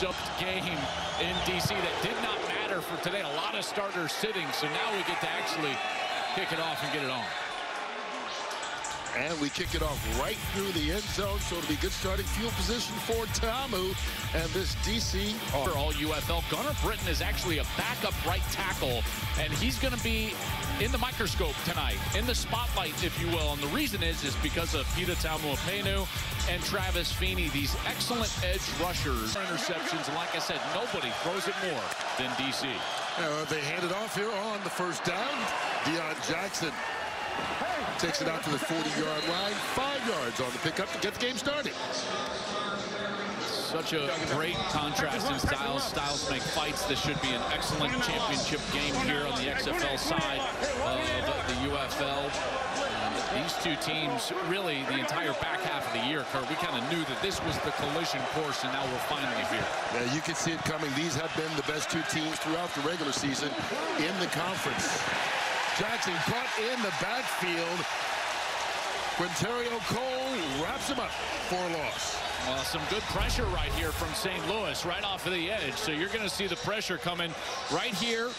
soaked game in DC that did not matter for today. A lot of starters sitting, so now we get to actually kick it off and get it on. And we kick it off right through the end zone, so it'll be good starting field position for Tamu and this DC. All UFL. Gunnar Britton is actually a backup right tackle, and he's going to be in the microscope tonight, in the spotlight, if you will. And the reason is because of Peter Tamu and Travis Feeney, these excellent edge rushers. Interceptions, and like I said, nobody throws it more than DC. They hand it off here on the first down. Deion Jackson takes it out to the 40-yard line. 5 yards on the pickup to get the game started. Such a great contrast in styles. Styles make fights. This should be an excellent championship game here on the XFL side of the UFL. And these two teams, really, the entire back half of the year, Kurt, we kind of knew that this was the collision course, and now we're finally here. Yeah, you can see it coming. These have been the best two teams throughout the regular season in the conference. Jackson caught in the backfield. Quinterio Cole wraps him up for a loss. Well, some good pressure right here from St. Louis, right off of the edge. So you're going to see the pressure coming right here.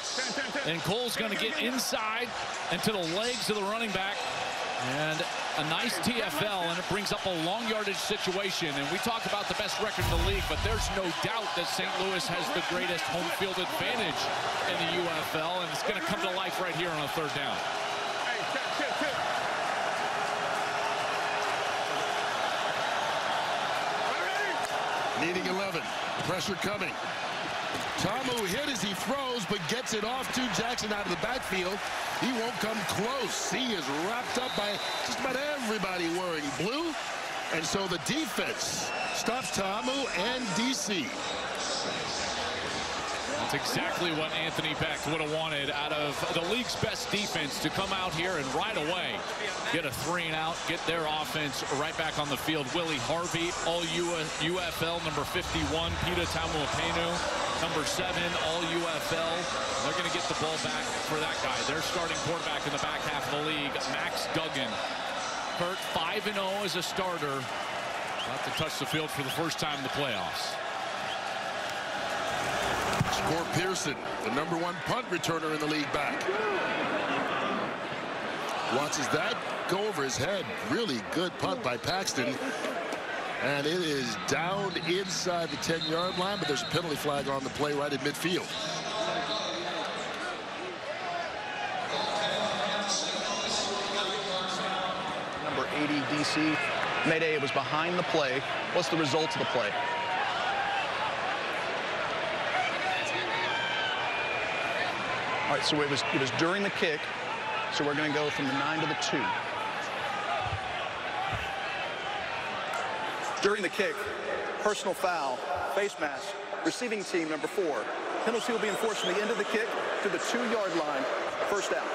And Cole's going to get inside and to the legs of the running back. And a nice TFL, and it brings up a long yardage situation. And we talk about the best record in the league, but there's no doubt that St. Louis has the greatest home field advantage in the UFL, and it's going to come to life right here on a third down. Needing 11. Pressure coming. Tamu hit as he throws, but gets it off to Jackson out of the backfield. He won't come close. He is wrapped up by just about everybody wearing blue. And so the defense stops Tamu and DC. That's exactly what Anthony Beck would have wanted out of the league's best defense, to come out here and right away get a 3-and-out, get their offense right back on the field. Willie Harvey, all UFL, number 51. Peter Tamu, number 7, all UFL. They're going to get the ball back for that guy. Their starting quarterback in the back half of the league, Max Duggan. Kurt, 5-0 as a starter. About to touch the field for the first time in the playoffs. Score Pearson, the number 1 punt returner in the league, back. Watches that go over his head. Really good punt by Paxton. And it is down inside the 10-yard line, but there's a penalty flag on the play right at midfield. Number 80, DC. Mayday, it was behind the play. What's the result of the play? All right, so it was during the kick, so we're going to go from the 9 to the 2. During the kick, personal foul, face mask, receiving team number 4. Penalty will be enforced from the end of the kick to the 2-yard line, first down.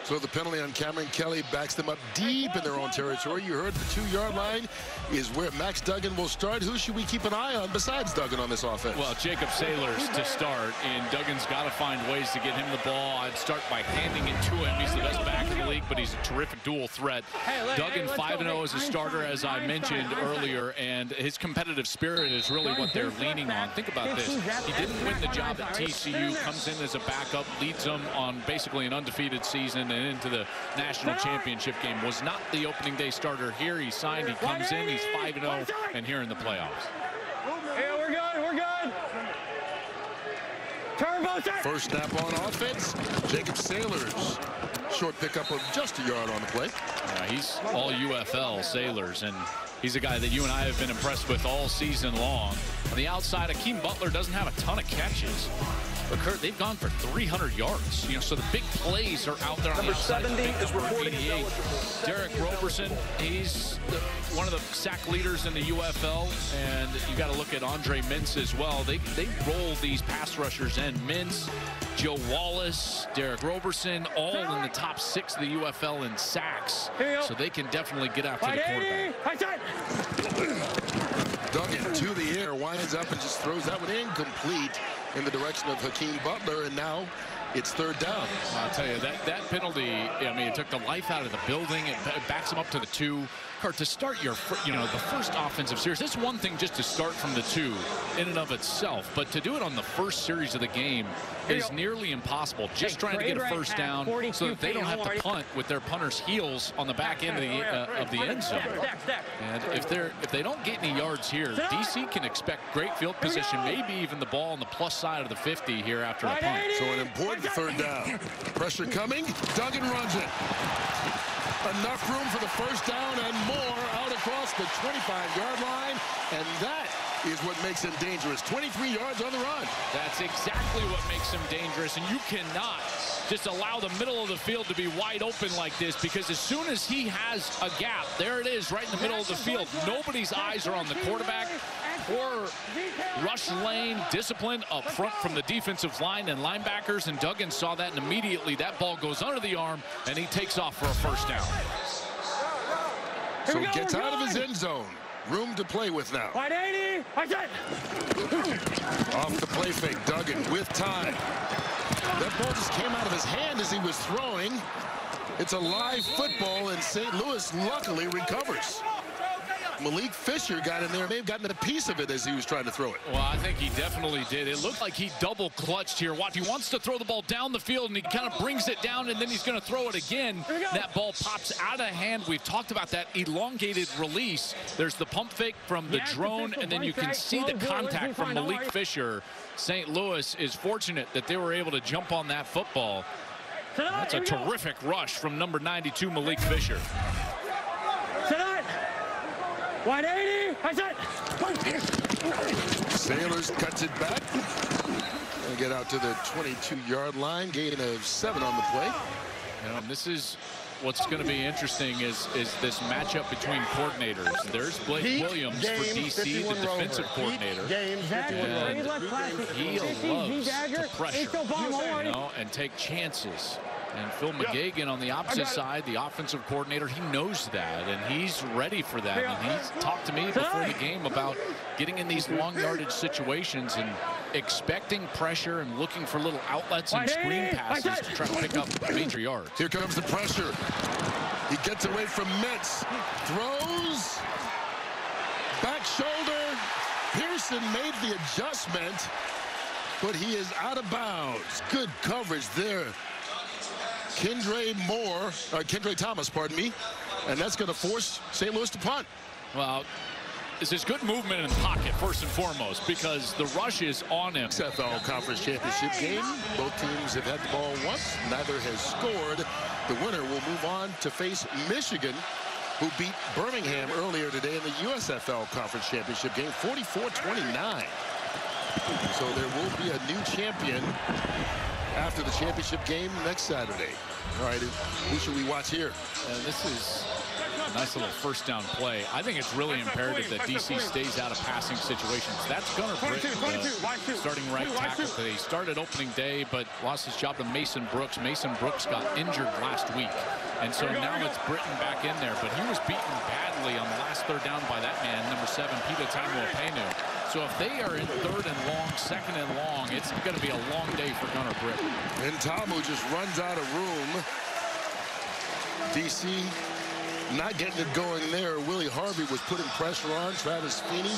So the penalty on Cameron Kelly backs them up deep in their own territory. You heard the 2-yard line is where Max Duggan will start. Who should we keep an eye on besides Duggan on this offense? Well, Jacob Sailors to start, and Duggan's got to find ways to get him the ball. I'd start by handing it to him. He's the best back in the league, but he's a terrific dual threat. Duggan 5-0 as a starter, as I mentioned earlier, and his competitive spirit is really what they're leaning on. Think about this. He didn't win the job at TCU, comes in as a backup, leads them on basically an undefeated season and into the national championship game. Was not the opening day starter here. He signed, he comes in, he's 5-0, and here in the playoffs. Yeah, we're good, we're good. Turbo set. First snap on offense, Jacob Sailors. Short pickup of just a yard on the play. He's all UFL, Sailors, and he's a guy that you and I have been impressed with all season long. On the outside, Akeem Butler doesn't have a ton of catches. But Kurt, they've gone for 300 yards. You know, so the big plays are out there on the outside. Number 70 is reporting. Derek Roberson, he's one of the sack leaders in the UFL, and you got to look at Andre Mintz as well. They roll these pass rushers in. Mintz, Joe Wallace, Derek Roberson, all in the top 6 of the UFL in sacks. So they can definitely get after the quarterback. Duggan to the air, winds up and just throws that one incomplete in the direction of Hakeem Butler, and now it's third down. I'll tell you, that penalty, I mean, it took the life out of the building. It backs him up to the 2. Lockhart, to start your, the first offensive series, it's one thing just to start from the 2 in and of itself, but to do it on the first series of the game is nearly impossible. Just trying to get a first down so that they don't have to punt with their punter's heels on the back end of the end zone. And if they don't get any yards here, DC can expect great field position, maybe even the ball on the plus side of the 50 here after a punt. So an important third down. Pressure coming. Duggan runs it. Enough room for the first down and more out across the 25-yard line, and that is what makes him dangerous. 23 yards on the run. That's exactly what makes him dangerous, and you cannot just allow the middle of the field to be wide open like this, because as soon as he has a gap, there it is right in the middle of the field. Nobody's eyes are on the quarterback. Poor rush lane discipline up front from the defensive line and linebackers, and Duggan saw that, and immediately that ball goes under the arm, and he takes off for a first down. So gets out of his end zone. Room to play with now. 180. Off the play fake, Duggan with time. That ball just came out of his hand as he was throwing. It's a live football, and St. Louis luckily recovers. Malik Fisher got in there, may have gotten a piece of it as he was trying to throw it. Well, I think he definitely did. It looked like he double clutched here. Watch, he wants to throw the ball down the field, and he kind of brings it down, and then he's going to throw it again. That ball pops out of hand. We've talked about that elongated release. There's the pump fake from the drone, and then you can see the contact from Malik Fisher. St. Louis is fortunate that they were able to jump on that football. That's a terrific rush from number 92, Malik Fisher. 180. Sailors cuts it back. Gonna get out to the 22-yard line. Gain of 7 on the play. And this is what's going to be interesting is this matchup between coordinators. There's Blake Williams for DC, the defensive coordinator. And he loves to pressure, and take chances. And Phil McGagan on the opposite side, the offensive coordinator, he knows that, and he's ready for that. And he's talked to me before the game about getting in these long yardage situations and expecting pressure and looking for little outlets and screen passes to try to pick up major yards. Here comes the pressure. He gets away from Metz. Throws. Back shoulder. Pearson made the adjustment, but he is out of bounds. Good coverage there. Kendra Thomas, pardon me, and that's going to force St. Louis to punt. Well, this is good movement in the pocket, first and foremost, because the rush is on him. USFL Conference Championship game. Both teams have had the ball once. Neither has scored. The winner will move on to face Michigan, who beat Birmingham earlier today in the USFL Conference Championship game, 44-29. So there will be a new champion after the championship game next Saturday. All right, who should we watch here? This is a nice little first down play. I think it's really imperative that DC stays out of passing situations. That's Gunnar Britton, starting right tackle. He started opening day, but lost his job to Mason Brooks. Mason Brooks got injured last week, and so now it's Britton back in there. But he was beaten badly on the last third down by that man, number 7, Pita Tamu-Apenu. So if they are in 3rd and long, 2nd and long, it's going to be a long day for Gunnar Britton. And Tamu just runs out of room. DC not getting it going there. Willie Harvey was putting pressure on. Travis Feeney.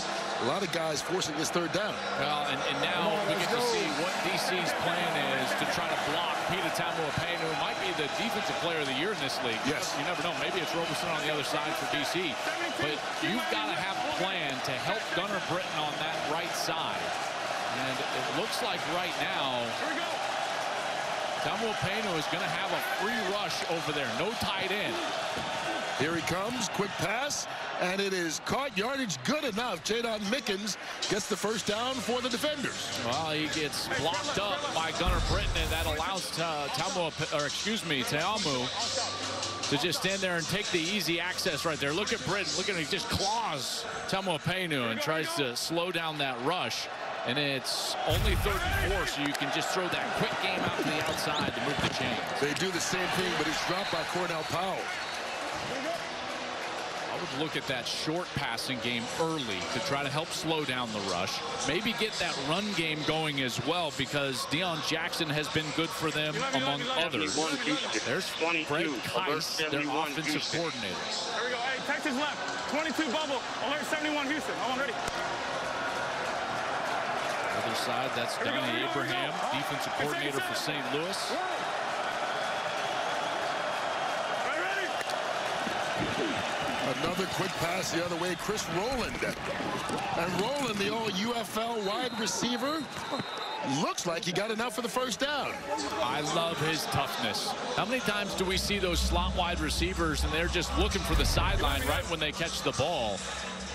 A lot of guys forcing this 3rd down. Well, and now we get to see what DC's plan is to try to block Pita Tamu-Apenu, who might be the defensive player of the year in this league. Yes. You never know. Maybe it's Roberson on the other side for DC. But you've got to have a plan to help Gunnar Britton on that right side. And it looks like right now, Tamu-Apenu is going to have a free rush over there. No tight end. Here he comes, quick pass, and it is caught yardage good enough. Jadon Mickens gets the first down for the defenders. Well, he gets blocked up by Gunnar Britton, and that allows Tamu to just stand there and take the easy access right there. Look at Britton. Look at him. He just claws Tamu-Apenu and tries to slow down that rush. And it's only 3rd and 4, so you can just throw that quick game out to the outside to move the chains. They do the same thing, but it's dropped by Cornell Powell. I would look at that short passing game early to try to help slow down the rush. Maybe get that run game going as well, because Deion Jackson has been good for them, among others. There's Fred Keiss, their offensive coordinator. Texas left. 22 bubble. Alert 71 Houston. I'm ready. Other side, that's Donnie Abraham, defensive coordinator for St. Louis. Another quick pass the other way, Chris Rowland. And Rowland, the old UFL wide receiver, looks like he got enough for the first down. I love his toughness. How many times do we see those slot wide receivers and they're just looking for the sideline right when they catch the ball?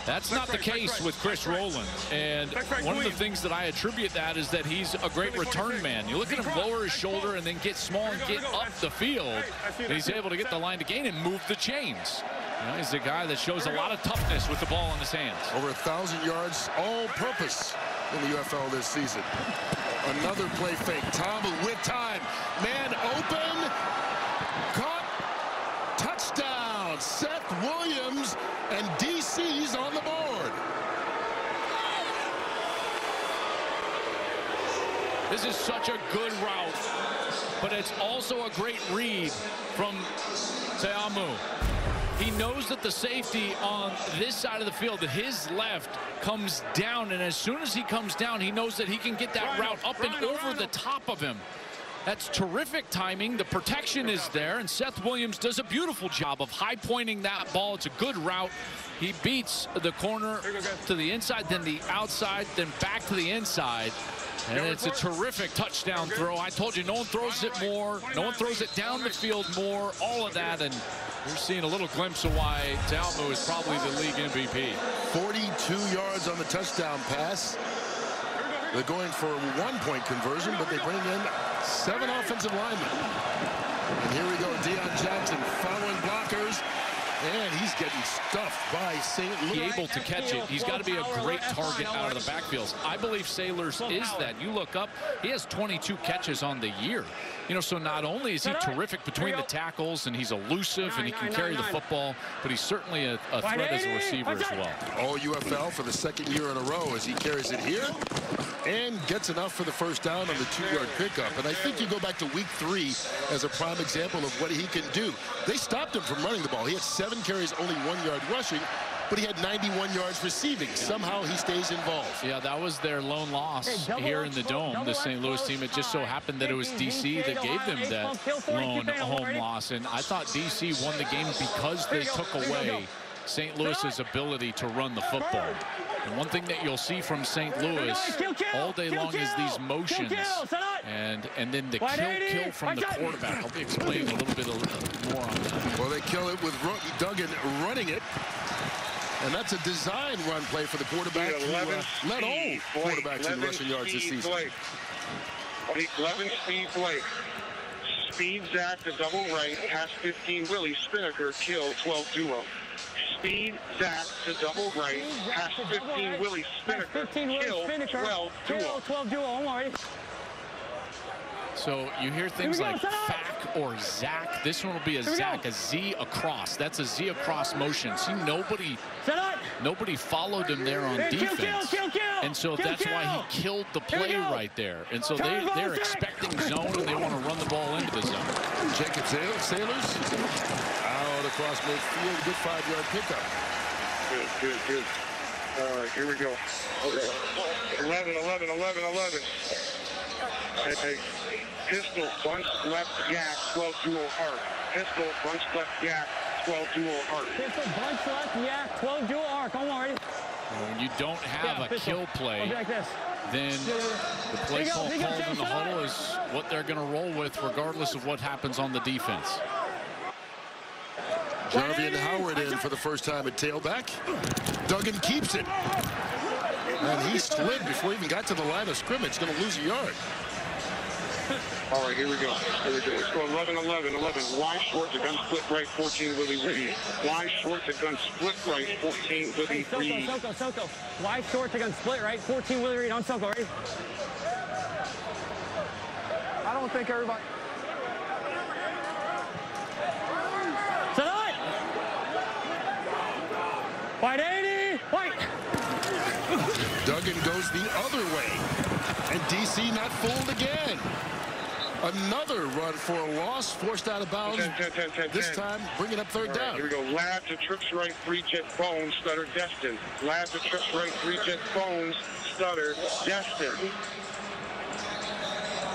That's not the case with Chris Rowland. And one of the things that I attribute that is that he's a great return man. You look at him lower his shoulder and then get small and get up the field. And he's able to get the line to gain and move the chains. You know, he's a guy that shows a lot of toughness with the ball in his hands. Over 1,000 yards all-purpose in the UFL this season. Another play fake. Tom with time. Man open. Caught. Touchdown. Seth Williams and DC's on the board. This is such a good route, but it's also a great read from Teamu. He knows that the safety on this side of the field, that his left, comes down, and as soon as he comes down, he knows that he can get that route up and over the top of him. That's terrific timing. The protection is there, and Seth Williams does a beautiful job of high-pointing that ball. It's a good route. He beats the corner to the inside, then the outside, then back to the inside. And it's a terrific touchdown throw. I told you, no one throws it more. No one throws it down the field more. All of that, and you're seeing a little glimpse of why Teamu is probably the league MVP. 42 yards on the touchdown pass. They're going for a one-point conversion, but they bring in 7 offensive linemen. And here we go, Deion Jackson following blockers. And he's getting stuffed by St. Louis. He's able to catch it. He's got to be a great target out of the backfields. I believe Sailors is that. You look up, he has 22 catches on the year. You know, so not only is he terrific between the tackles and he's elusive and he can carry the football, but he's certainly a threat as a receiver as well. All UFL for the 2nd year in a row as he carries it here and gets enough for the first down on the 2-yard pickup. And I think you go back to week 3 as a prime example of what he can do. They stopped him from running the ball. He had 7 carries, only 1 yard rushing, but he had 91 yards receiving. Somehow he stays involved. Yeah, that was their lone loss here in the Dome, the St. Louis team. It just so happened that it was DC that gave them that lone home loss. And I thought DC won the game because they took away St. Louis's ability to run the football. And one thing that you'll see from St. Louis all day long is these motions and then the kill from the quarterback. I'll be explaining a little bit more on that. Well, they kill it with Duggan running it. And that's a design run play for the quarterback who led all quarterbacks in rushing yards this season. 11 speed Blake. Speed Zach to double right, pass 15 Willie, Spinnaker, kill 12 duo. Speed Zach to double right, pass 15 Willie, Spinnaker, kill 12 duo. So you hear things like Fack or Zach. This one will be a Zach, a Z across. That's a Z across motion. See, nobody followed him there on defense. And so that's why he killed the play right there. And so they're expecting zone and they want to run the ball into the zone. Check it, Sailors. Out across midfield, good 5-yard pickup. Good. All right, here we go. Okay. 11. Hey. Pistol, bunch, left, yak, 12 duo arc. Pistol, bunch, left, yak, 12 duo arc. Pistol, bunch, left, yak, 12 duo arc. I'm already. When you don't have a kill play, then the play call called in the huddle is what they're going to roll with regardless of what happens on the defense. Jarvian Howard in for the first time at tailback. Duggan keeps it. And he slid before he even got to the line of scrimmage. Going to lose a yard. All right, here we go. Let's go 11. Wide short to gun split right, 14 Willie Reed. Wide short to gun split right, 14 Willie Reed. Soko. Wide short to gun split right, 14 Willie Reed on Soko, right? I don't think everybody. Tonight! White 80! White! Duggan goes the other way. And DC not fooled again. Another run for a loss, forced out of bounds. 10. This time, bring it up third down. Here we go. Lab to trips right, 3-jet bones, stutter, destined. Lab to trips right, 3-jet bones, stutter, destined. Here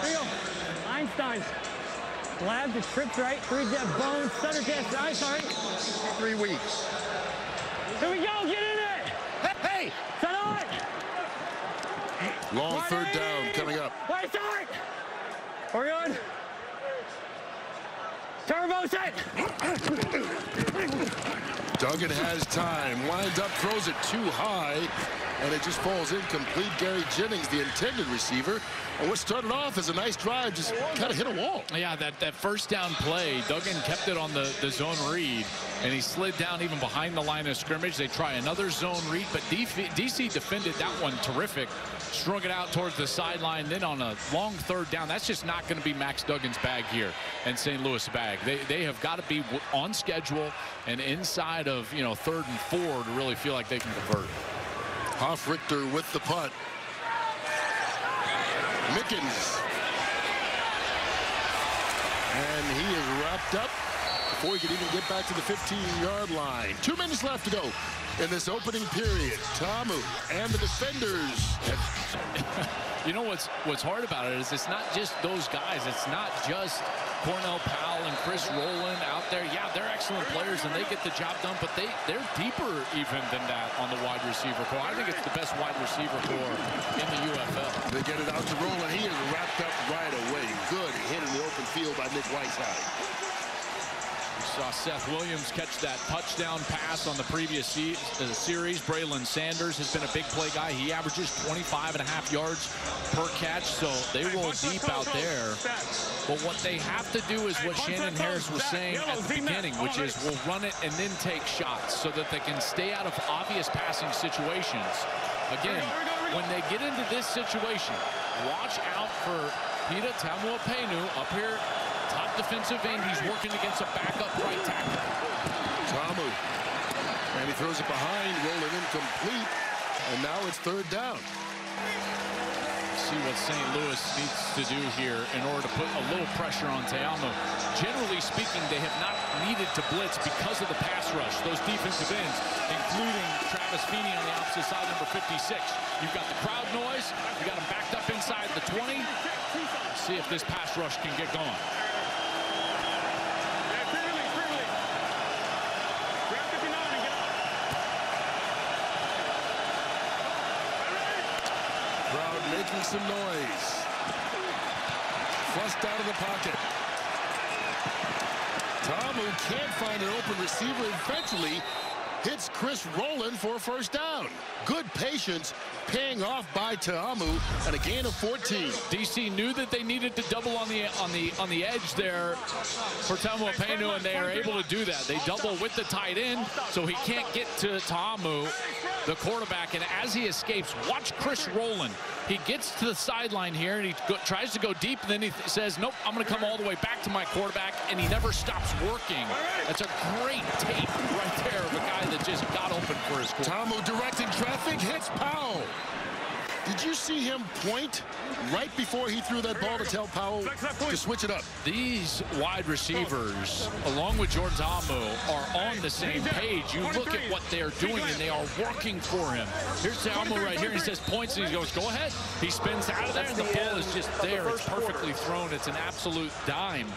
we go. Einstein. Lab to trips right, 3-jet bones, stutter, test. I'm sorry. 3 weeks. Here we go. Get in it. Hey! Set on. Long third down coming up. Wait, start. We're good. Turbo set. Duggan has time. Winds up, throws it too high, and it just falls incomplete. Gary Jennings, the intended receiver. And what started off as a nice drive just kind of hit a wall. Yeah, that first down play, Duggan kept it on the zone read, and he slid down even behind the line of scrimmage. They try another zone read, but DC defended that one terrific. Strung it out towards the sideline. Then on a long third down, that's just not going to be Max Duggan's bag here and St. Louis bag. They have got to be on schedule and inside of, you know, 3rd and 4 to really feel like they can convert. Hoffrichter with the punt. Mickens. And he is wrapped up before he can even get back to the 15-yard line. 2 minutes left to go in this opening period. Tamu and the defenders. You know what's hard about it is it's not just those guys. It's not just Cornell Powell and Chris Rowland out there. Yeah, they're excellent players and they get the job done, but they're deeper even than that on the wide receiver core. I think it's the best wide receiver core in the UFL. They get it out to Rowland. He is wrapped up right away. Good hit in the open field by Nick Whiteside. Saw Seth Williams catch that touchdown pass on the previous series. Braylon Sanders has been a big play guy. He averages 25.5 yards per catch, so they roll deep out there. But what they have to do is what Shannon Harris was saying at the beginning, which is we'll run it and then take shots so that they can stay out of obvious passing situations. Again, when they get into this situation, watch out for Pita Tamuapenu up here. Top defensive end, he's working against a backup right tackle. Tamu. And he throws it behind, rolling incomplete. And now it's 3rd down. See what St. Louis needs to do here in order to put a little pressure on Te'amu. Generally speaking, they have not needed to blitz because of the pass rush. Those defensive ends, including Travis Feeney on the opposite side, number 56. You've got the crowd noise. You've got him backed up inside the 20. See if this pass rush can get going. Making some noise. Flushed out of the pocket. Tamu can't find an open receiver. Eventually hits Chris Rowland for a 1st down. Good patience paying off by Tamu and a gain of 14. DC knew that they needed to double on the edge there for Tamuapenu, and they are able to do that. They double with the tight end, so he can't get to Tamu, the quarterback, and as he escapes, watch Chris Rowland. He gets to the sideline here, and he tries to go deep, and then he says, nope, I'm going to come all the way back to my quarterback, and he never stops working. That's a great tape right there of a guy that just got open for his quarterback. Tamu directing traffic, hits Powell. Did you see him point right before he threw that ball to tell Powell to switch it up? These wide receivers, along with Jordan Tamu, are on the same page. You look at what they're doing, and they are working for him. Here's Tamu right here. He says points, and he goes, go ahead. He spins out of there, and the ball is just there. It's perfectly thrown. It's an absolute dime.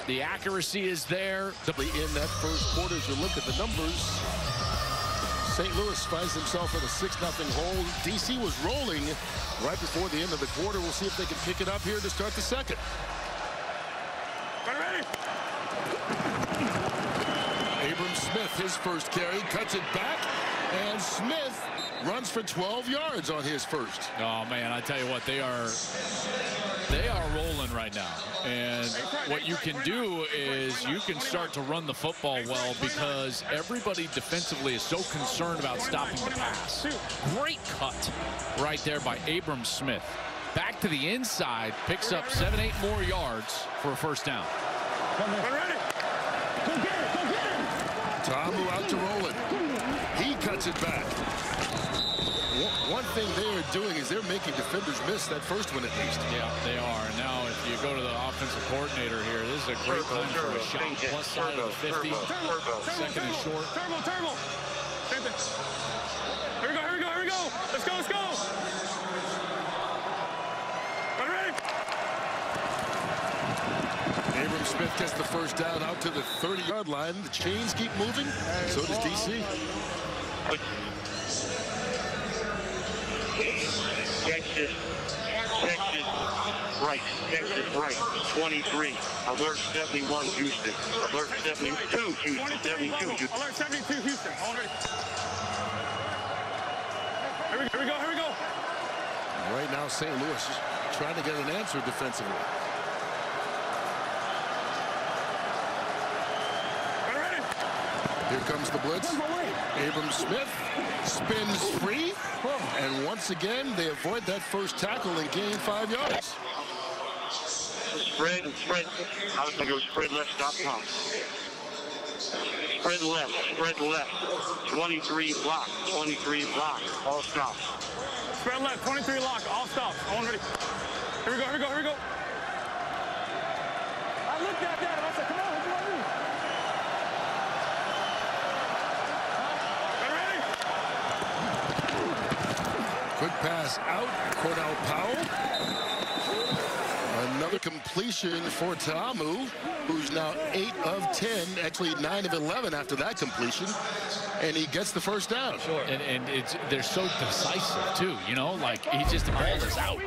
The accuracy is there. In that first quarter, as you look at the numbers, St. Louis finds himself in a 6-0 hole. DC was rolling right before the end of the quarter. We'll see if they can pick it up here to start the second. Abram Smith, his first carry, cuts it back, and Smith runs for 12 yards on his first. Oh man, I tell you what, they are rolling right now. And what you can do is you can start to run the football well because everybody defensively is so concerned about stopping the pass. Great cut right there by Abram Smith. Back to the inside, picks up 7-8 more yards for a 1st down. Tamu out to Rowland. He cuts it back. one thing they are doing is they're making defenders miss that first one at least. Yeah, they are. And now if you go to the offensive coordinator here, this is a great time for a shot plus side of the 50. Second and short. Turbo. Same thing. Here we go. Let's go. Ready? Abram Smith gets the first down out to the 30-yard line. The chains keep moving. So does DC. Texas right, 23. Alert 71, Houston. Alert 72, Houston. 72, Houston. Alert 72, Houston. Already. Here we go. Right now, St. Louis is trying to get an answer defensively. Ready? Here comes the blitz. Abram Smith spins free. And once again, they avoid that first tackle and gain 5 yards. Spread. I was going to go spread left, stop top. Spread left. 23 block, all stops. Spread left, 23 lock, all stops. All ready. Here we go. I looked at that and I said, come on, what do you want to do? Quick pass out. Cordell Powell. Another completion for Ta'amu, who's now 8 of 10, actually 9 of 11 after that completion, and he gets the first down. Sure. And they're so decisive too, you know, like he just the ball is out.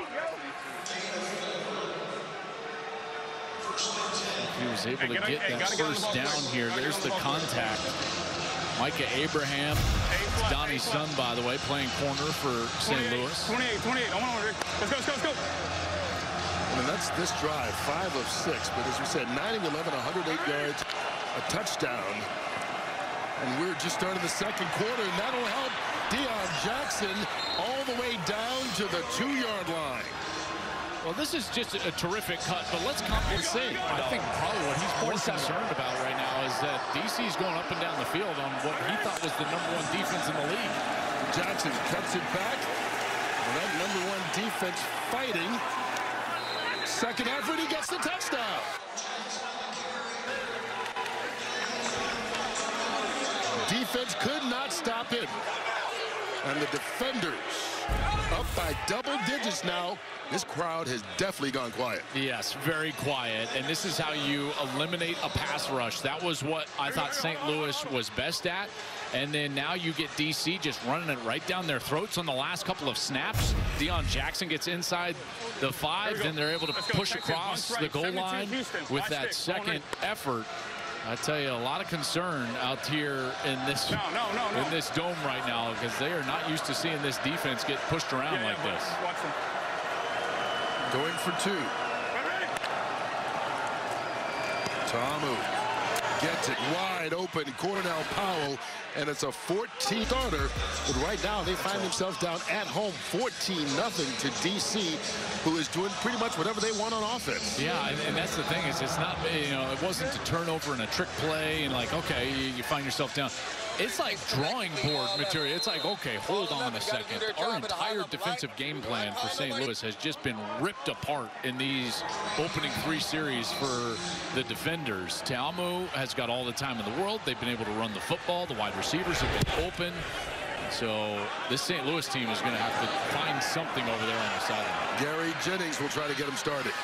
He was able to get that first down here. There's the contact. Micah Abraham, Donnie's son, by the way, playing corner for St. Louis. 28. Let's go. I mean, that's this drive, 5 of 6, but as we said, 9 of 11, 108 yards, a touchdown. And we're just starting the second quarter, and that'll help Deion Jackson all the way down to the 2-yard line. Well, this is just a terrific cut, but let's compensate. I think probably what he's more concerned about right now is that DC's going up and down the field on what he thought was the #1 defense in the league. Jackson cuts it back, and that #1 defense fighting. Second effort, he gets the touchdown. Defense could not stop him. And the defenders up by double digits now. This crowd has definitely gone quiet. Yes, very quiet. And this is how you eliminate a pass rush. That was what I thought St. Louis was best at. And then now you get DC just running it right down their throats on the last couple of snaps. Deion Jackson gets inside the 5, then they're able to push across the goal line with that second effort. I tell you, a lot of concern out here in this in this dome right now, because they are not used to seeing this defense get pushed around like this. Going for 2. Ta'amu gets it wide open. Cordell Powell, and it's a 14 starter. But right now they find themselves down at home 14-0 to DC, who is doing pretty much whatever they want on offense. Yeah, and that's the thing, is it's not, you know, it wasn't a turnover and a trick play and like, okay, you find yourself down. It's like drawing board material. It's like, okay, hold on a second. Our entire defensive game plan for St. Louis has just been ripped apart in these opening 3 series for the defenders. Ta'amu has got all the time in the world. They've been able to run the football. The wide receivers have been open. So this St. Louis team is going to have to find something over there on the sideline. Gary Jennings will try to get him started.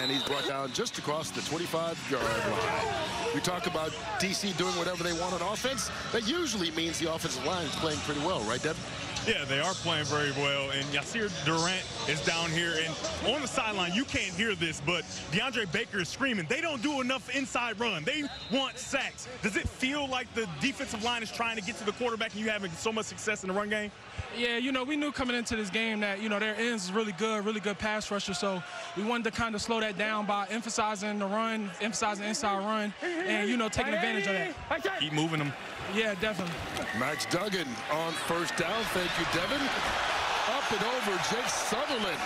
And he's brought down just across the 25-yard line. We talk about DC doing whatever they want on offense. That usually means the offensive line is playing pretty well, right, Devin? Yeah, they are playing very well, and Yasir Durant is down here, and on the sideline, you can't hear this, but DeAndre Baker is screaming, they don't do enough inside run. They want sacks. Does it feel like the defensive line is trying to get to the quarterback and you having so much success in the run game? Yeah, you know, we knew coming into this game that, you know, their ends is really good pass rusher, so we wanted to kind of slow that down by emphasizing the run, emphasizing inside run, and, you know, taking advantage of that. Keep moving them. Yeah, definitely. Max Duggan on first down. Thank you, Devin. Up it over. Jake Sutherland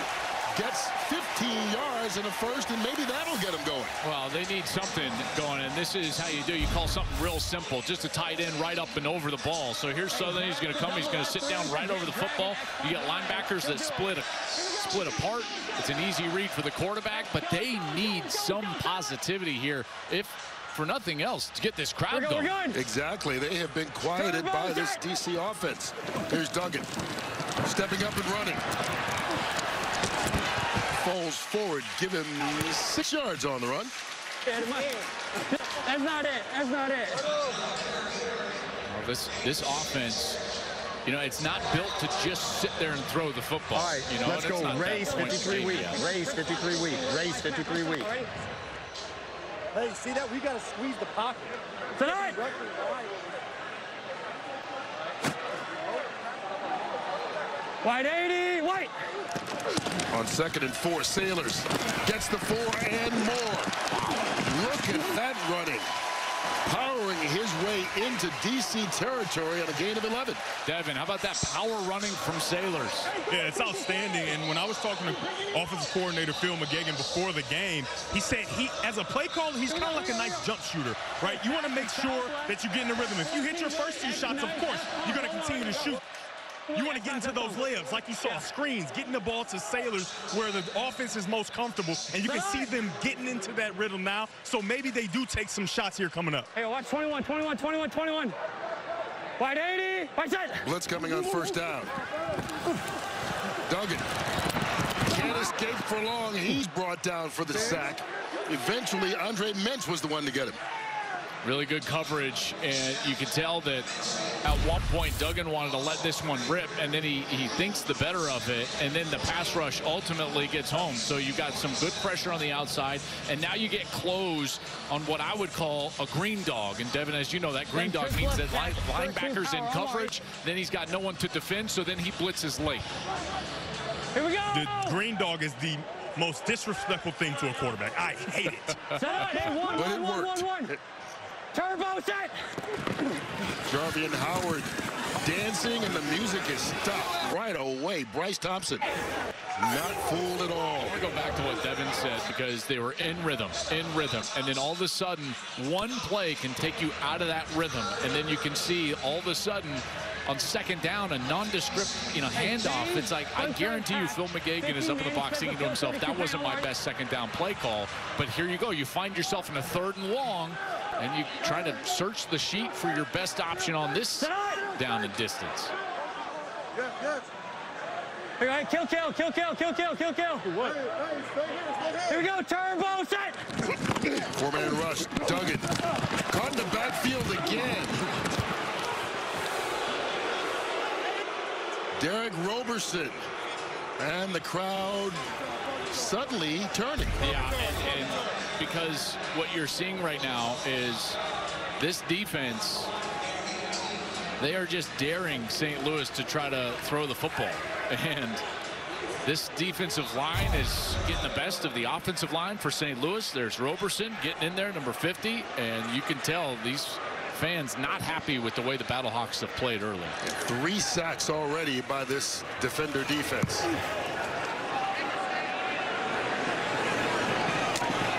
gets 15 yards and a first, and maybe that'll get him going. Well, they need something going, and this is how you do. You call something real simple, just a tight end right up and over the ball. So here's Sutherland. He's going to come. He's going to sit down right over the football. You get linebackers that split apart. It's an easy read for the quarterback, but they need some positivity here, if for nothing else, to get this crowd going. Exactly. They have been quieted by this DC offense. Here's Duggan stepping up and running. Falls forward, give him 6 yards on the run. That's not it. That's not it. Well, this offense, you know, it's not built to just sit there and throw the football. All right, you know, let's go. Race 53 weeks. Race 53 weeks. Race 53 weeks. Hey, see that? We got to squeeze the pocket. Tonight. White 80, white. On 2nd and 4, Sailors gets the 4 and more. Look at that running. Powering his way into DC territory on a gain of 11. Devin, how about that power running from Sailors? Yeah, it's outstanding. And when I was talking to offensive coordinator Phil McGagan before the game, he said as a play caller, he's kind of like a nice jump shooter, right? You want to make sure that you get in the rhythm. If you hit your first 2 shots, of course, you're going to continue to shoot. You want to get into those layups, like you saw, screens, getting the ball to Sailors where the offense is most comfortable, and you can see them getting into that rhythm now. So maybe they do take some shots here coming up. Hey, watch 21, 21, 21, 21. White 80, white side. Blitz coming on 1st down. Duggan can't escape for long. He's brought down for the sack. Eventually, Andre Mentz was the one to get him. Really good coverage, and you can tell that at one point Duggan wanted to let this one rip, and then he thinks the better of it, and then the pass rush ultimately gets home. So you got some good pressure on the outside, and now you get closed on what I would call a green dog. And Devin, as you know, that green dog means that linebackers in coverage, then he's got no one to defend, so then he blitzes late. Here we go. The green dog is the most disrespectful thing to a quarterback. I hate it. But it worked. Turbo set. Jarvie and Howard dancing, and the music is stopped right away. Bryce Thompson not fooled at all. I want to go back to what Devin said, because they were in rhythm, and then all of a sudden, one play can take you out of that rhythm, and then you can see all of a sudden on 2nd down, a nondescript, handoff. It's like, I guarantee you Phil McGagan is up in the box thinking to himself, that wasn't my best 2nd down play call. But here you go. You find yourself in a 3rd and long, and you try to search the sheet for your best option on this down and distance. All right, kill. Here we go, turbo set. 4-man rush. Duggan caught in the backfield again. Derek Roberson, and the crowd suddenly turning. Yeah, and because what you're seeing right now is this defense, they are just daring St. Louis to try to throw the football. And this defensive line is getting the best of the offensive line for St. Louis. There's Roberson getting in there, number 50, and you can tell these fans not happy with the way the Battlehawks have played early. 3 sacks already by this defender defense.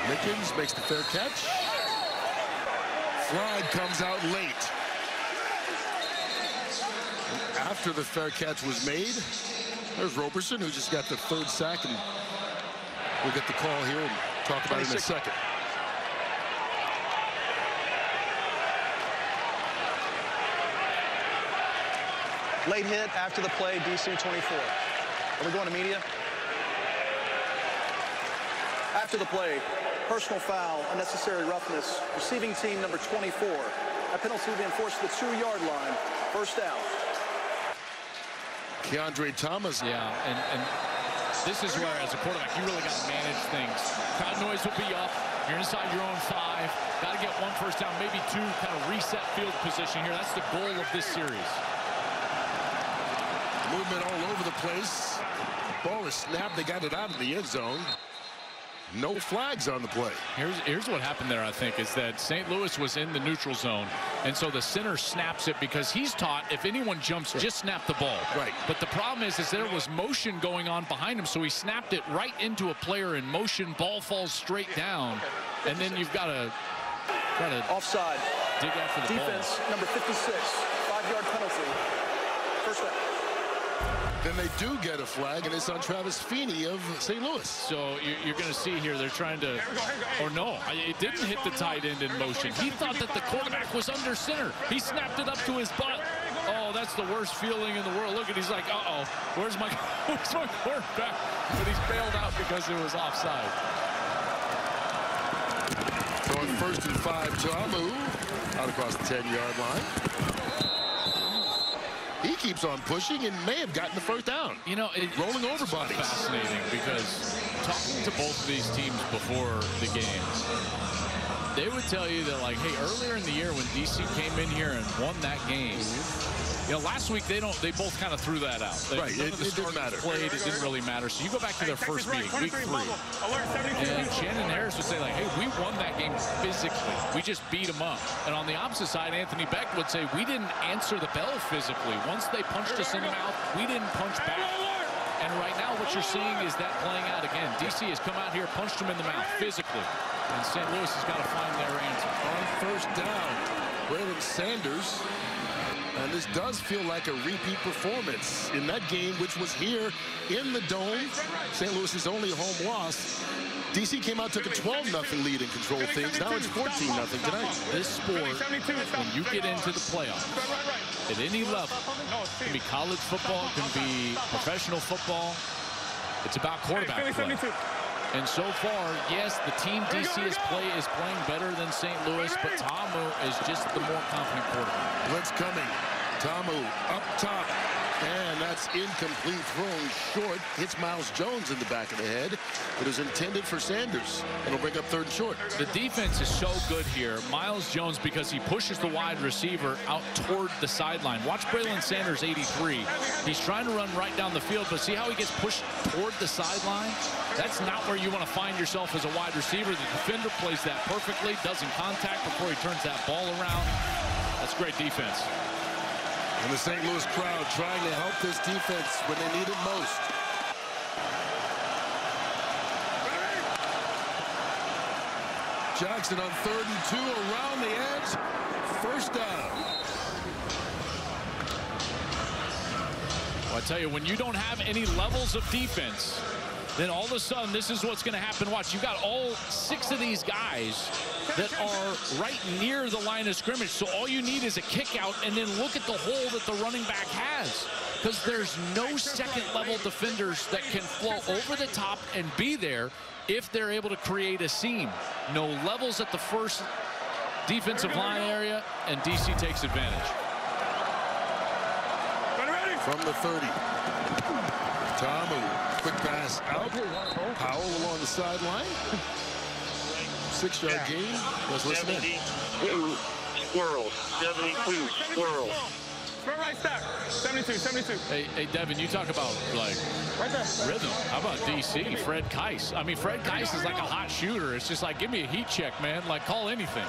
Mickens makes the fair catch. Flag comes out late. And after the fair catch was made, there's Roberson, who just got the 3rd sack, and we'll get the call here and talk about it in a second. Late hit after the play, DC 24. Are we going to media? After the play, personal foul, unnecessary roughness, receiving team number 24. A penalty will be enforced at the 2-yard line. 1st down. Keandre Thomas. Yeah, and this is where, as a quarterback, you really got to manage things. Crowd noise will be up. You're inside your own 5. Got to get 1 first down, maybe 2, kind of reset field position here. That's the goal of this series. Movement all over the place. The ball is snapped. They got it out of the end zone. No flags on the play. Here's what happened there, I think, is that St. Louis was in the neutral zone, and so the center snaps it because he's taught if anyone jumps, just snap the ball. Right. But the problem is there was motion going on behind him, so he snapped it right into a player in motion. Ball falls straight down, and then you've got to try to offside. Dig after the defense, ball. number 56, 5-yard penalty. First down. Then they do get a flag, and it's on Travis Feeney of St. Louis. So you're going to see here they're trying to, or no, it didn't hit the tight end in motion. He thought that the quarterback was under center. He snapped it up to his butt. Oh, that's the worst feeling in the world. Look at, he's like, uh-oh, where's my quarterback? But he's bailed out because it was offside. So on 1st and 5, Tamu out across the 10-yard line. He keeps on pushing and may have gotten the first down. You know, rolling over bodies. Fascinating, because talking to both of these teams before the game, they would tell you that, like, hey, earlier in the year when DC came in here and won that game, you know, last week they both kind of threw that out. Right, it didn't matter. Played, it didn't really matter. So you go back to their first meeting, week 3, and Shannon Harris would say, like, hey, we won that game physically. We just beat them up. And on the opposite side, Anthony Beck would say, we didn't answer the bell physically. Once they punched us in the mouth, we didn't punch back. And right now what you're seeing is that playing out again. DC has come out here, punched him in the mouth physically. And St. Louis has got to find their answer. On 1st down, Braylon Sanders. And this does feel like a repeat performance in that game, which was here in the Dome. St. Louis's only home loss. DC came out, took a 12-0 lead and controlled things. Now it's 14-0 tonight. This sport, when you get into the playoffs, at any level, it can be college football, it can be professional football. It's about quarterback play. And so far, yes, the team DC is playing better than St. Louis, but Tamu is just the more confident quarterback. Blitz coming. Tamu up top. And that's incomplete, thrown short. Hits Miles Jones in the back of the head. It was intended for Sanders. It'll bring up 3rd and short. The defense is so good here. Miles Jones, because he pushes the wide receiver out toward the sideline. Watch Braylon Sanders, 83. He's trying to run right down the field, but see how he gets pushed toward the sideline? That's not where you want to find yourself as a wide receiver. The defender plays that perfectly, doesn't contact before he turns that ball around. That's great defense. And the St. Louis crowd trying to help this defense when they need it most. Jackson on 3rd and 2 around the edge. 1st down. Well, I tell you, when you don't have any levels of defense, then all of a sudden this is what's going to happen. Watch, you got all 6 of these guys that are right near the line of scrimmage. So all you need is a kick out, and then look at the hole that the running back has, because there's no second-level defenders that can flow over the top and be there if they're able to create a seam. No levels at the first defensive line area, and DC takes advantage. From the 30. Tamu, quick pass out. Powell along the sideline. 6-yard gain. Let's listen in. 72 squirrels. 72 squirrels. Right step. 72. Hey, Devin, you talk about, like, right there. Rhythm. How about DC? Fred Keiss. I mean, Fred Keiss is like a hot shooter. It's just like, give me a heat check, man. Like, call anything.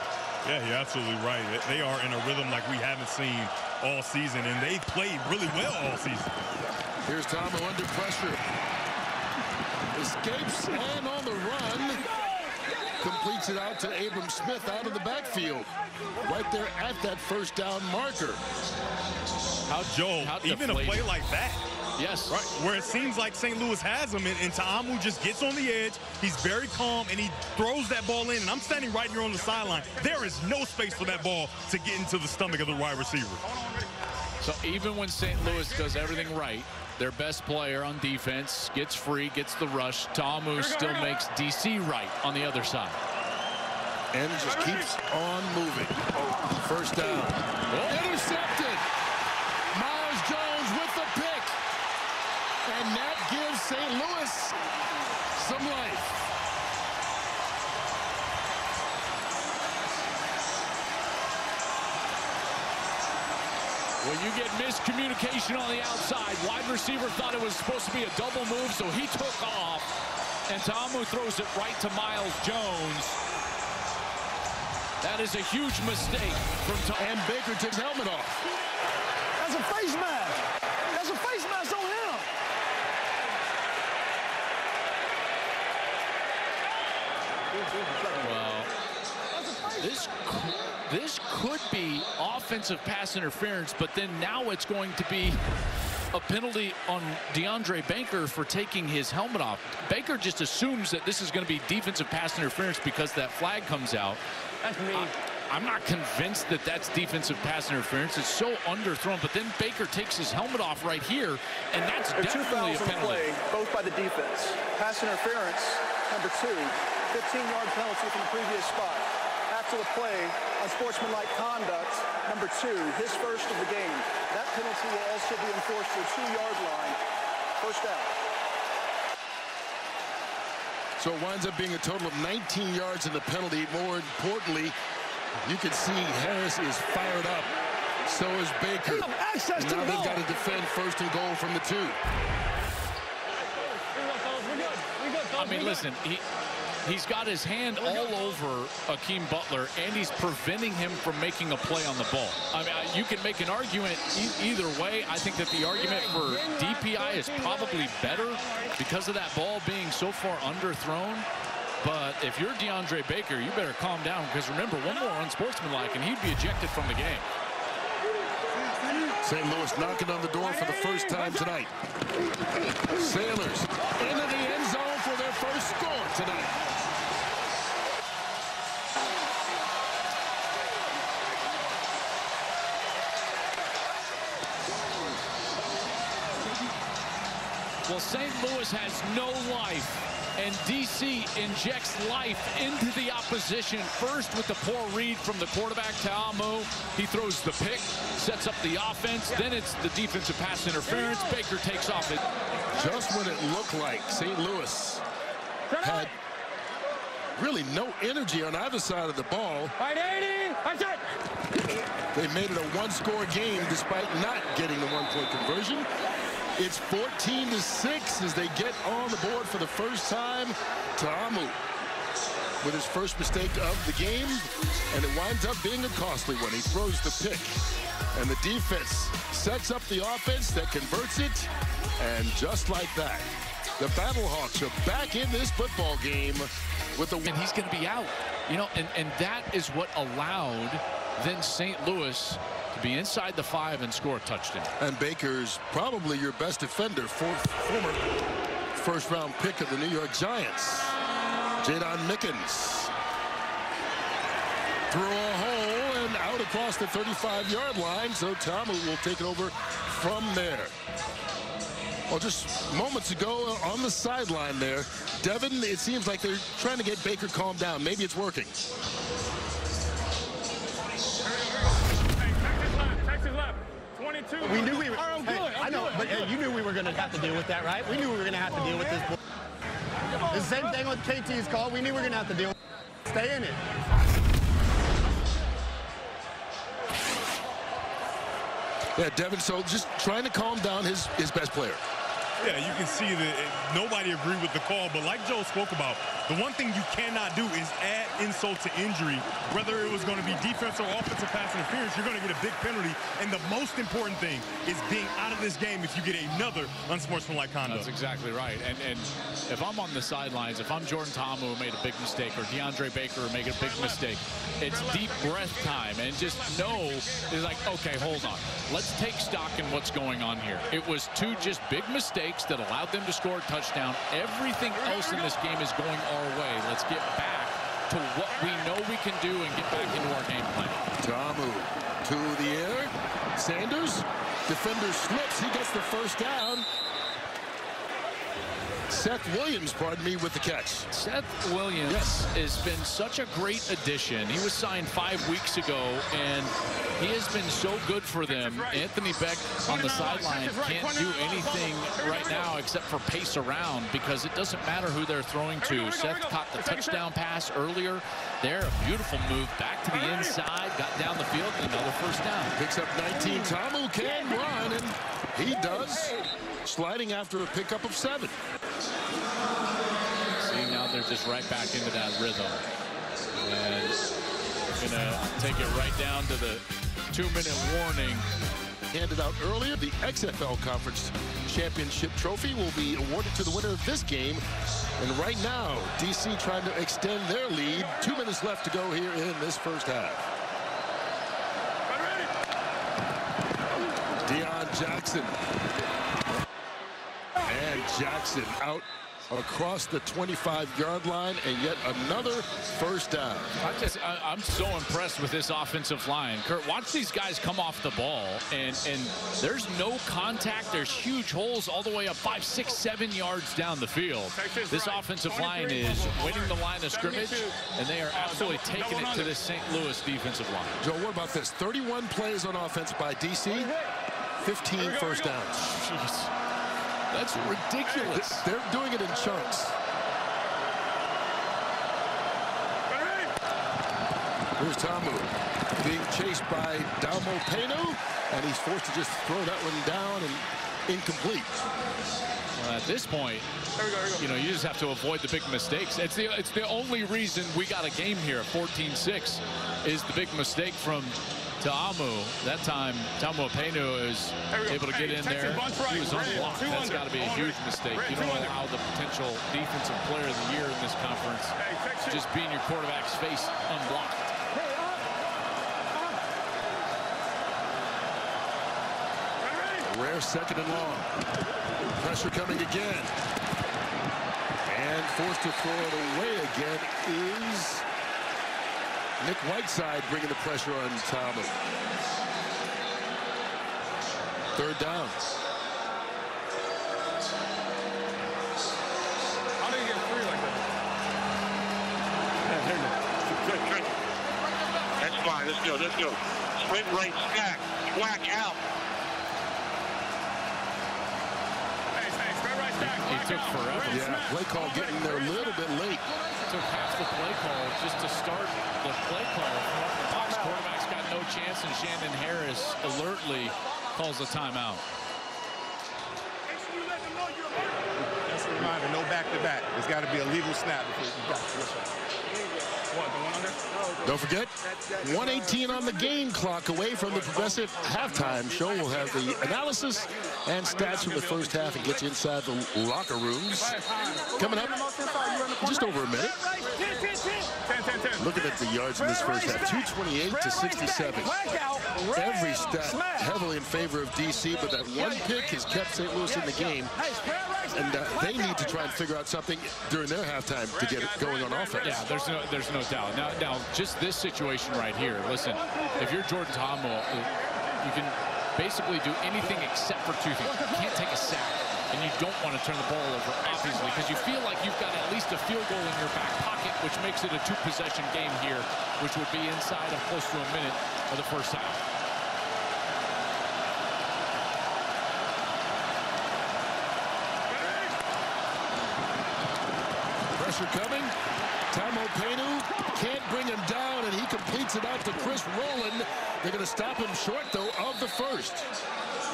Yeah, you're absolutely right. They are in a rhythm like we haven't seen all season, and they played really well all season. Here's Tamu under pressure. Escapes and on the run. Completes it out to Abram Smith out of the backfield. Right there at that 1st down marker. Even a play like that. Yes. Right, where it seems like St. Louis has him, and Tamu just gets on the edge. He's very calm, and he throws that ball in, and I'm standing right here on the sideline. There is no space for that ball to get into the stomach of the wide receiver. So even when St. Louis does everything right, their best player on defense gets free, gets the rush. Tamu still makes DC right on the other side. And it just keeps on moving. 1st down. Intercepted. Miles Jones with the pick. And that gives St. Louis some life. When you get miscommunication on the outside, wide receiver thought it was supposed to be a double move, so he took off. And Ta'amu throws it right to Miles Jones. That is a huge mistake from Ta'amu. And Baker takes his helmet off. That's a face mask. That's a face mask on him. Well, this could be offensive pass interference, but then now it's going to be a penalty on DeAndre Baker for taking his helmet off. Baker just assumes that this is going to be defensive pass interference because that flag comes out. That's me. I'm not convinced that that's defensive pass interference. It's so underthrown, but then Baker takes his helmet off right here, and that's definitely a penalty. Two fouls in play, both by the defense. Pass interference, number 2, 15-yard penalty from the previous spot. After the play, unsportsmanlike conduct, number 2, his first of the game. That penalty will also be enforced to the 2-yard line. First down. So it winds up being a total of 19 yards in the penalty. More importantly, you can see Harris is fired up. So is Baker. Now they've got to defend first and goal from the 2. I mean, listen, he's got his hand all over Akeem Butler, and he's preventing him from making a play on the ball. I mean, you can make an argument either way. I think that the argument for DPI is probably better because of that ball being so far underthrown. But if you're DeAndre Baker, you better calm down, because remember, one more unsportsmanlike and he'd be ejected from the game. St. Louis knocking on the door for the first time tonight. Sailors into the end zone for their first score tonight. Well, St. Louis has no life, and DC injects life into the opposition. First with the poor read from the quarterback, Ta'amu. He throws the pick, sets up the offense. Then it's the defensive pass interference. Baker takes off it. Just when it looked like St. Louis had really no energy on either side of the ball, they made it a one-score game despite not getting the one-point conversion. It's 14-6 as they get on the board for the first time. Ta'amu with his first mistake of the game, and it winds up being a costly one. He throws the pick, and the defense sets up the offense that converts it, and just like that, the Battlehawks are back in this football game with the win. And he's going to be out, you know, and that is what allowed then St. Louis to be inside the 5 and score a touchdown. And Baker's probably your best defender, former first-round pick of the New York Giants. JUN Mickens through a hole and out across the 35-yard line, so Ta'amu will take it over from there. Well, just moments ago on the sideline there, Devin, it seems like they're trying to get Baker calmed down. Maybe it's working. We knew we were. I know, but you knew we were going to have to deal with that, right? We knew we were going to have to deal with this. The same thing with KT's call. We knew we were going to have to deal with it. Stay in it. Yeah, Devin, so just trying to calm down his best player. Yeah, you can see that nobody agreed with the call, but like Joe spoke about, the one thing you cannot do is add insult to injury. Whether it was going to be defense or offensive pass interference, you're going to get a big penalty. And the most important thing is being out of this game if you get another unsportsmanlike conduct. That's exactly right. And if I'm on the sidelines, if I'm Jordan Ta'amu who made a big mistake, or DeAndre Baker who made a big mistake, it's deep breath time. And just know, it's like, okay, hold on. Let's take stock in what's going on here. It was 2 just big mistakes that allowed them to score a touchdown. Everything else in this game is going our way. Let's get back to what we know we can do and get back into our game plan. Ta'amu to the air. Sanders, defender slips. He gets the first down. Seth Williams, pardon me, with the catch. Seth Williams has been such a great addition. He was signed 5 weeks ago, and he has been so good for them. Anthony Beck on the sideline can't do anything right now except for pace around, because it doesn't matter who they're throwing to. Seth caught the touchdown pass earlier. There, a beautiful move back to the inside, got down the field, and another first down. Picks up 19. Ta'amu can run, and he does, sliding after a pickup of 7. See, now they're just right back into that rhythm. And we're gonna take it right down to the 2-minute warning. Handed out earlier, the XFL Conference Championship trophy will be awarded to the winner of this game. And right now, DC trying to extend their lead. 2 minutes left to go here in this first half. Deion Jackson. And Jackson out across the 25-yard line, and yet another first down. I'm so impressed with this offensive line. Kurt, watch these guys come off the ball, and there's no contact. There's huge holes all the way up 5, 6, 7 yards down the field. This offensive line is winning the line of scrimmage, and they are absolutely taking it to this St. Louis defensive line. Joe, what about this? 31 plays on offense by DC, 15 first downs. Jeez. That's ridiculous. They're doing it in chunks. Here's Tamu being chased by Dalmo Penu, and he's forced to just throw that one down and incomplete. Well, at this point, you know, you just have to avoid the big mistakes. It's the only reason we got a game here. 14-6 is the big mistake from Ta'amu. That time, Tamu Penu is able to get in there. He was unblocked. That's got to be a huge mistake. You don't allow the potential defensive player of the year in this conference just being your quarterback's face unblocked. A rare second and long. Pressure coming again. And forced to throw it away again is Nick Whiteside, bringing the pressure on Tamu. Third down. How do you get free like that? That's fine. Let's go. Let's go. Sprint right stack. Whack out. It took forever. Yeah, play call getting there a little bit late. It took half the play call just to start the play call. The Fox quarterback's got no chance, and Shannon Harris alertly calls a timeout. Just a reminder, no back-to-back. There's got to be a legal snap before you got this. What, the one under? Don't forget, 1:18 on the game clock away from the Progressive halftime show. We'll have the analysis and stats from the first half and get you inside the locker rooms. Coming up, just over a minute. Looking at the yards in this first half, 228 to 67. Every stat heavily in favor of DC, but that one pick has kept St. Louis in the game. And they need to try and figure out something during their halftime to get it going on offense. Yeah, there's no doubt. Now, just this situation right here. Listen, if you're Jordan Ta'amu, you can basically do anything except for two things. You can't take a sack, and you don't want to turn the ball over, obviously, because you feel like you've got at least a field goal in your back pocket, which makes it a two-possession game here, which would be inside of close to a minute of the first half. Pressure coming. Tamu Penu can't bring him down, and he completes it out to Chris Rowland. They're going to stop him short, though, of the first.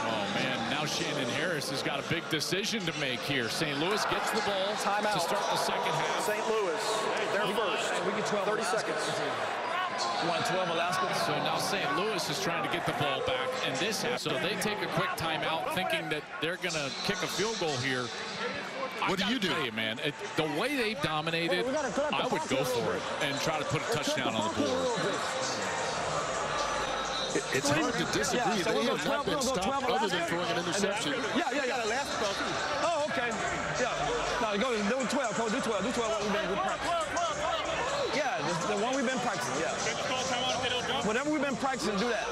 Oh, man, now Shannon Harris has got a big decision to make here. St. Louis gets the ball to start the second half. St. Louis, they're first. We get 12 30 seconds. You want 12 Alaska? So now St. Louis is trying to get the ball back in this half. So they take a quick timeout thinking that they're going to kick a field goal here. What do you do? Tell you, man, the way they've dominated, I would go for it and try to put a touchdown on the board. It's hard to disagree. They have not been stopped other than throwing an interception. Yeah. Oh, okay. Yeah. No, go do 12. Coach, do 12. Do 12. What we've been practicing. Yeah, the one we've been practicing. Yeah. Whatever we've been practicing, do that.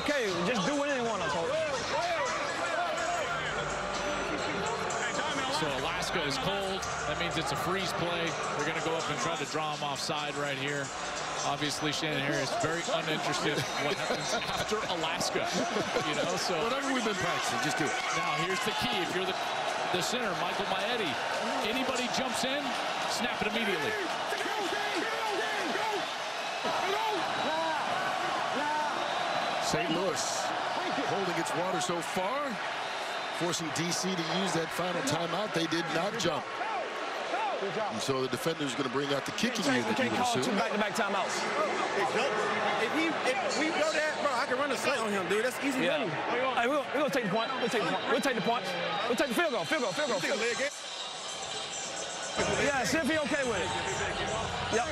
Okay, just do whatever you want, Coach. So Alaska is cold. That means it's a freeze play. They're going to go up and try to draw him offside right here. Obviously, Shannon Harris very uninterested in what happens after Alaska. You know, so whatever we've been practicing, just do it. Now, here's the key. If you're the center, Michael Maietti, anybody jumps in, snap it immediately. St. Louis holding its water so far. forcing DC to use that final timeout. They did not jump. And so the defender is going to bring out the kicking unit. You can't call 2 back-to-back timeouts. If we go there, bro, I can run a slant on him, dude. That's easy money. Hey, we're going to take the point. We'll take the point. We'll take the point. We'll take the field goal. Field goal. Yeah, see if he okay with it. Yep.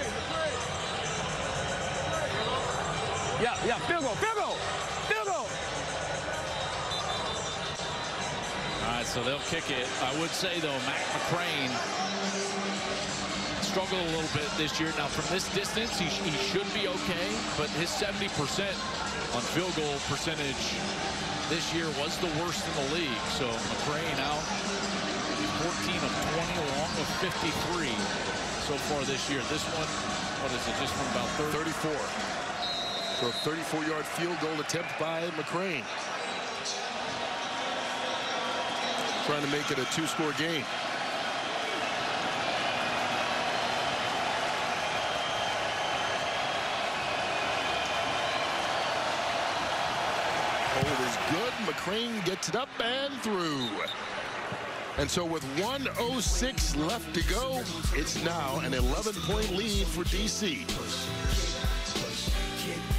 Yeah, field goal. All right, so they'll kick it. I would say, though, Matt McCrane struggled a little bit this year. Now, from this distance, he should be okay, but his 70% on field goal percentage this year was the worst in the league. So McCrane out 14 of 20, along with 53 so far this year. This one, what is it, just from about 34. So a 34-yard field goal attempt by McCrane. Trying to make it a 2-score game. Hold is good. McCrane gets it up and through. And so with 1:06 left to go, it's now an 11-point lead for DC.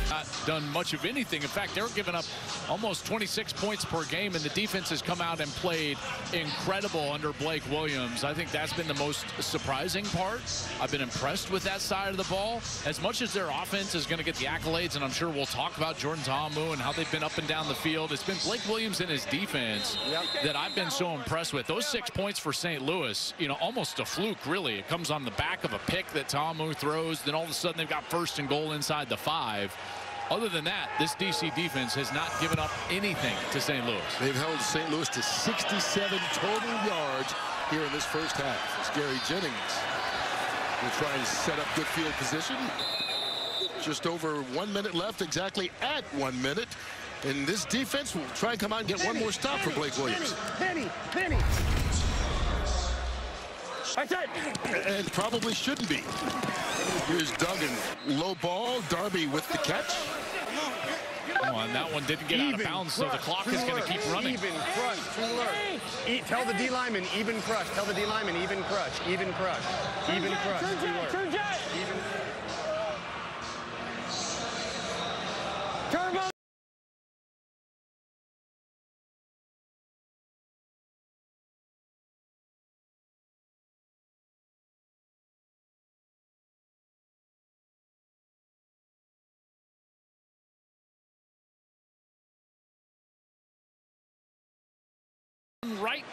Not done much of anything. In fact, they're giving up almost 26 points per game, and the defense has come out and played incredible under Blake Williams. I think that's been the most surprising part. I've been impressed with that side of the ball. As much as their offense is going to get the accolades, and I'm sure we'll talk about Jordan Ta'amu and how they've been up and down the field, it's been Blake Williams and his defense that I've been so impressed with. Those 6 points for St. Louis, you know, almost a fluke, really. It comes on the back of a pick that Ta'amu throws. Then all of a sudden they've got 1st and goal inside the 5. Other than that, this DC defense has not given up anything to St. Louis. They've held St. Louis to 67 total yards here in this first half. It's Gary Jennings will try and set up good field position. Just over 1 minute left, exactly at 1 minute. And this defense will try and come out and get one more stop for Blake Williams. Penny. And probably shouldn't be. Here's Duggan. Low ball. Darby with the catch. Oh, and that one didn't get out of bounds, so the clock is going to keep running. Even crush. Tell the D lineman, even crush. Tell the D lineman, even crush. Even crush. Even crush. Turn jet. Turbo. Right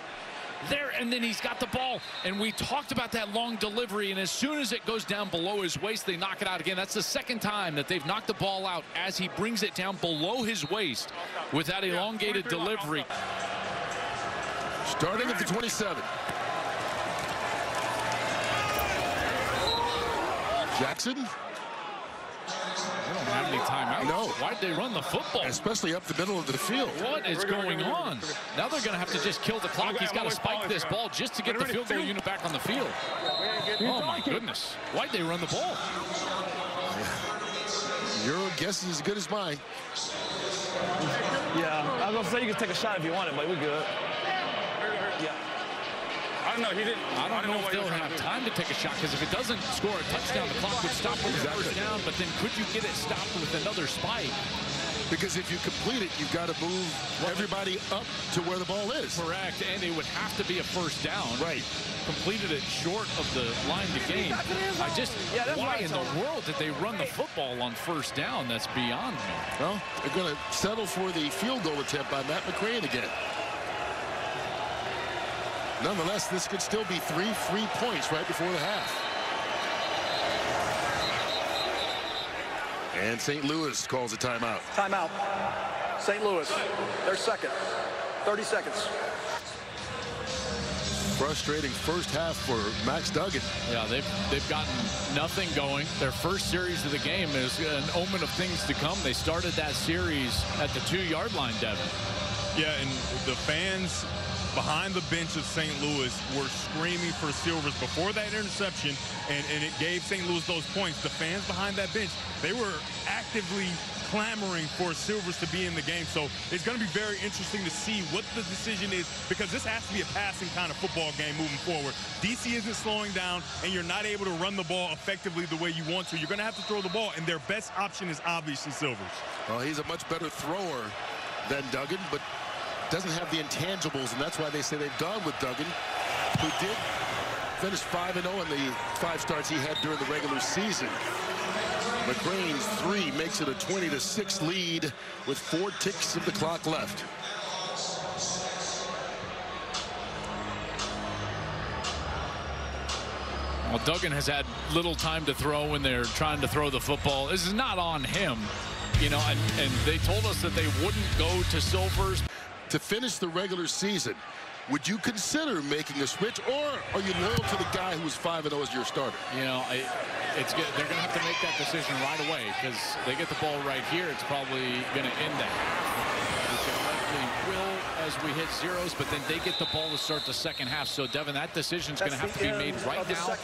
there, and then he's got the ball, and we talked about that long delivery, and as soon as it goes down below his waist, they knock it out again. That's the second time that they've knocked the ball out as he brings it down below his waist with that elongated delivery. Starting at the 27. Jackson. They don't have any timeouts. No. Why'd they run the football? Especially up the middle of the field. What is going on? Now they're going to have to just kill the clock. He's got to spike this ball just to get the field goal unit back on the field. Oh, my goodness. Why'd they run the ball? Your guess is as good as mine. Yeah, I was going to say you could take a shot if you wanted, but we're good. Yeah. I don't know. He didn't. I don't know if they'll have time to take a shot, because if it doesn't score a touchdown, the clock would stop with the first down, but then could you get it stopped with another spike? Because if you complete it, you've got to move everybody up to where the ball is. Correct, and it would have to be a first down. Right. Completed it short of the line to gain. Why in the world did they run the football on first down? That's beyond me. Well, they're going to settle for the field goal attempt by Matt McCrane again. Nonetheless, this could still be 3 free points right before the half. And St. Louis calls a timeout. Timeout. St. Louis, their second. 30 seconds. Frustrating first half for Max Duggan. Yeah, they've gotten nothing going. Their first series of the game is an omen of things to come. They started that series at the 2-yard line, Devin. Yeah, and the fans behind the bench of St. Louis were screaming for Silvers before that interception, and it gave St. Louis those points. The fans behind that bench, they were actively clamoring for Silvers to be in the game. So it's going to be very interesting to see what the decision is, because this has to be a passing kind of football game moving forward. DC isn't slowing down, and you're not able to run the ball effectively the way you want to. You're going to have to throw the ball, and their best option is obviously Silvers. Well, he's a much better thrower than Duggan, but doesn't have the intangibles, and that's why they say they've gone with Duggan, who did finish 5-0 in the 5 starts he had during the regular season. McCrane's 3 makes it a 20-6 lead with 4 ticks of the clock left. Well, Duggan has had little time to throw when they're trying to throw the football. This is not on him, you know, and they told us that they wouldn't go to Silvers. To finish the regular season, would you consider making a switch, or are you loyal to the guy who was 5-0 as your starter? You know, it's good. They're going to have to make that decision right away, because they get the ball right here. It's probably going to end the half, which it likely will as we hit zeros, but then they get the ball to start the second half. So, Devin, that decision's going to have to be made right now.